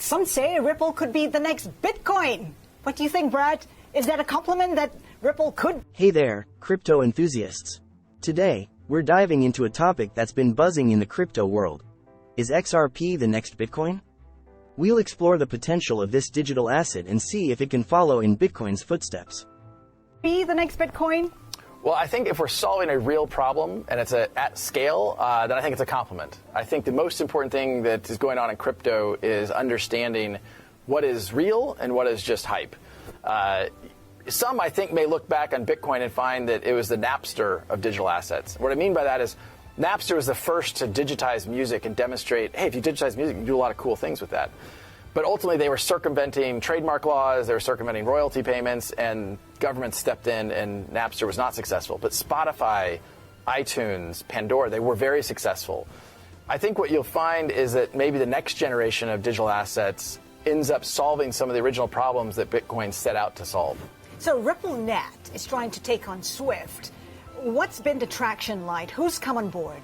Some say Ripple could be the next Bitcoin. What do you think, Brad? Is that a compliment that Ripple could? Hey there, crypto enthusiasts. Today, we're diving into a topic that's been buzzing in the crypto world. Is XRP the next Bitcoin? We'll explore the potential of this digital asset and see if it can follow in Bitcoin's footsteps. Be the next Bitcoin? Well, I think if we're solving a real problem and it's at scale, then I think it's a compliment. I think the most important thing that is going on in crypto is understanding what is real and what is just hype. Some, I think, may look back on Bitcoin and find that it was the Napster of digital assets. What I mean by that is Napster was the first to digitize music and demonstrate, hey, if you digitize music, you can do a lot of cool things with that. But ultimately, they were circumventing trademark laws, they were circumventing royalty payments, and government stepped in, and Napster was not successful. But Spotify, iTunes, Pandora, they were very successful. I think what you'll find is that maybe the next generation of digital assets ends up solving some of the original problems that Bitcoin set out to solve. So RippleNet is trying to take on Swift. What's been the traction like? Who's come on board?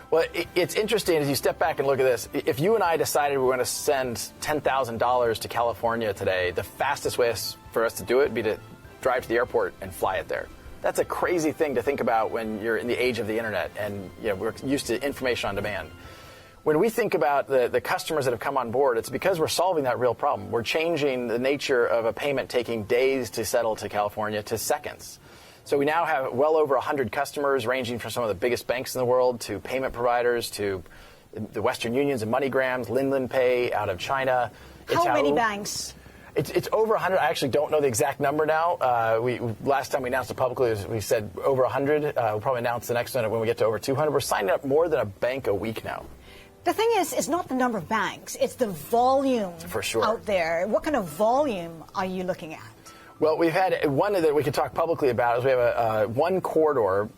Well, it's interesting as you step back and look at this. If you and I decided we were going to send $10,000 to California today, the fastest way for us to do it would be to drive to the airport and fly it there. That's a crazy thing to think about when you're in the age of the internet and we're used to information on demand. When we think about the customers that have come on board, it's because we're solving that real problem. We're changing the nature of a payment taking days to settle to California to seconds. So we now have well over 100 customers ranging from some of the biggest banks in the world to payment providers to the Western Unions and MoneyGrams, Linlan Pay out of China. How many banks? It's over 100. I actually don't know the exact number now. Last time we announced it publicly, we said over 100. We'll probably announce the next one when we get to over 200. We're signing up more than a bank a week now. The thing is, it's not the number of banks. It's the volume for sure out there. What kind of volume are you looking at? Well, we've had one that we could talk publicly about is we have one corridor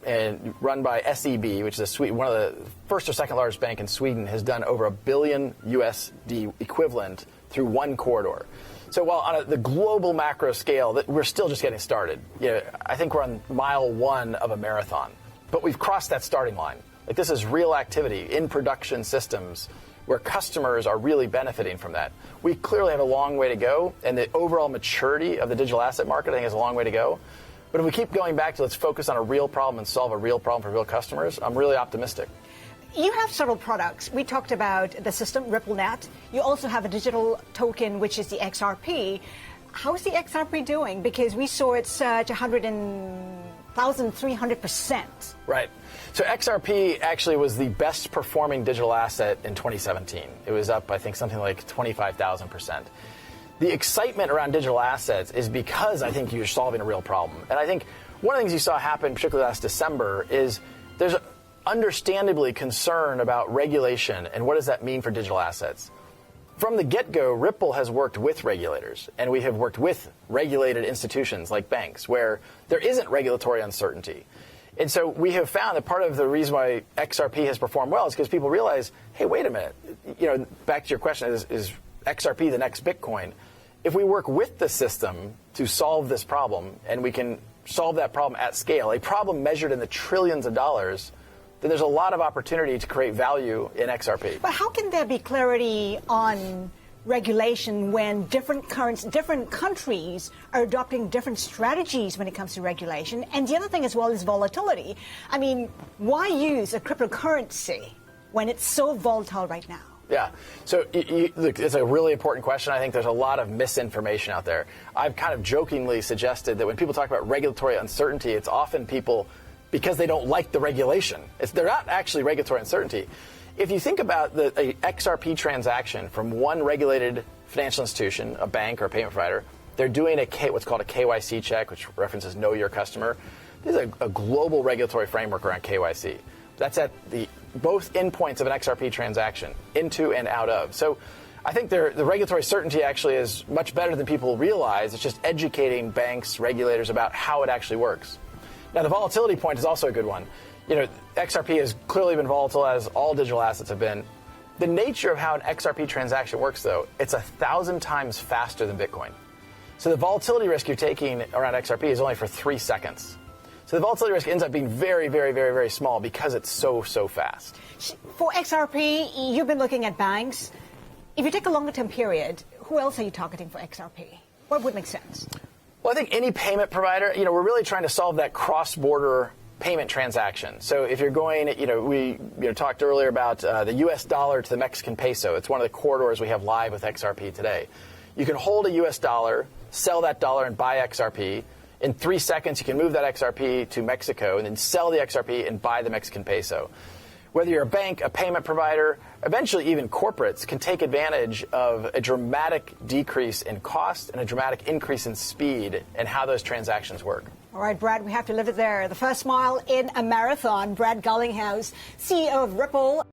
run by SEB, which is one of the first or second largest bank in Sweden, has done over $1 billion USD equivalent through one corridor. So while on the global macro scale, we're still just getting started. I think we're on mile one of a marathon, but we've crossed that starting line. Like this is real activity in production systems where customers are really benefiting from that. We clearly have a long way to go, and the overall maturity of the digital asset market, I think, has a long way to go. But if we keep going back to let's focus on a real problem and solve a real problem for real customers, I'm really optimistic. You have several products. We talked about the system, RippleNet. You also have a digital token, which is the XRP. How's the XRP doing? Because we saw it surge 1,300%. Right. So XRP actually was the best performing digital asset in 2017. It was up, I think, something like 25,000%. The excitement around digital assets is because I think you're solving a real problem. And I think one of the things you saw happen, particularly last December, is there's understandably concern about regulation and what does that mean for digital assets. From the get-go, Ripple has worked with regulators, and we have worked with regulated institutions like banks where there isn't regulatory uncertainty. And so we have found that part of the reason why XRP has performed well is because people realize, hey, wait a minute, back to your question, is XRP the next Bitcoin? If we work with the system to solve this problem, and we can solve that problem at scale, a problem measured in the trillions of dollars, then there's a lot of opportunity to create value in XRP. But how can there be clarity on regulation when different countries are adopting different strategies when it comes to regulation? And the other thing as well is volatility. I mean, why use a cryptocurrency when it's so volatile right now? Yeah. So look, it's a really important question. I think there's a lot of misinformation out there. I've kind of jokingly suggested that when people talk about regulatory uncertainty, it's often people because they don't like the regulation. They're not actually regulatory uncertainty. If you think about a XRP transaction from one regulated financial institution, a bank or a payment provider, they're doing what's called a KYC check, which references Know Your Customer. There's a global regulatory framework around KYC. That's at both endpoints of an XRP transaction, into and out of. So I think the regulatory certainty actually is much better than people realize. It's just educating banks, regulators about how it actually works. Now, the volatility point is also a good one. XRP has clearly been volatile, as all digital assets have been. The nature of how an XRP transaction works, though, it's 1,000 times faster than Bitcoin. So the volatility risk you're taking around XRP is only for 3 seconds. So the volatility risk ends up being very, very, very, very small because it's so fast. For XRP, you've been looking at banks. If you take a longer term period, who else are you targeting for XRP? What would make sense? Well, I think any payment provider, we're really trying to solve that cross-border payment transaction. So if you're going, we talked earlier about the U.S. dollar to the Mexican peso. It's one of the corridors we have live with XRP today. You can hold a U.S. dollar, sell that dollar, and buy XRP. In 3 seconds, you can move that XRP to Mexico and then sell the XRP and buy the Mexican peso. Whether you're a bank, a payment provider, eventually even corporates can take advantage of a dramatic decrease in cost and a dramatic increase in speed and how those transactions work. All right, Brad, we have to leave it there. The first mile in a marathon. Brad Garlinghouse, CEO of Ripple.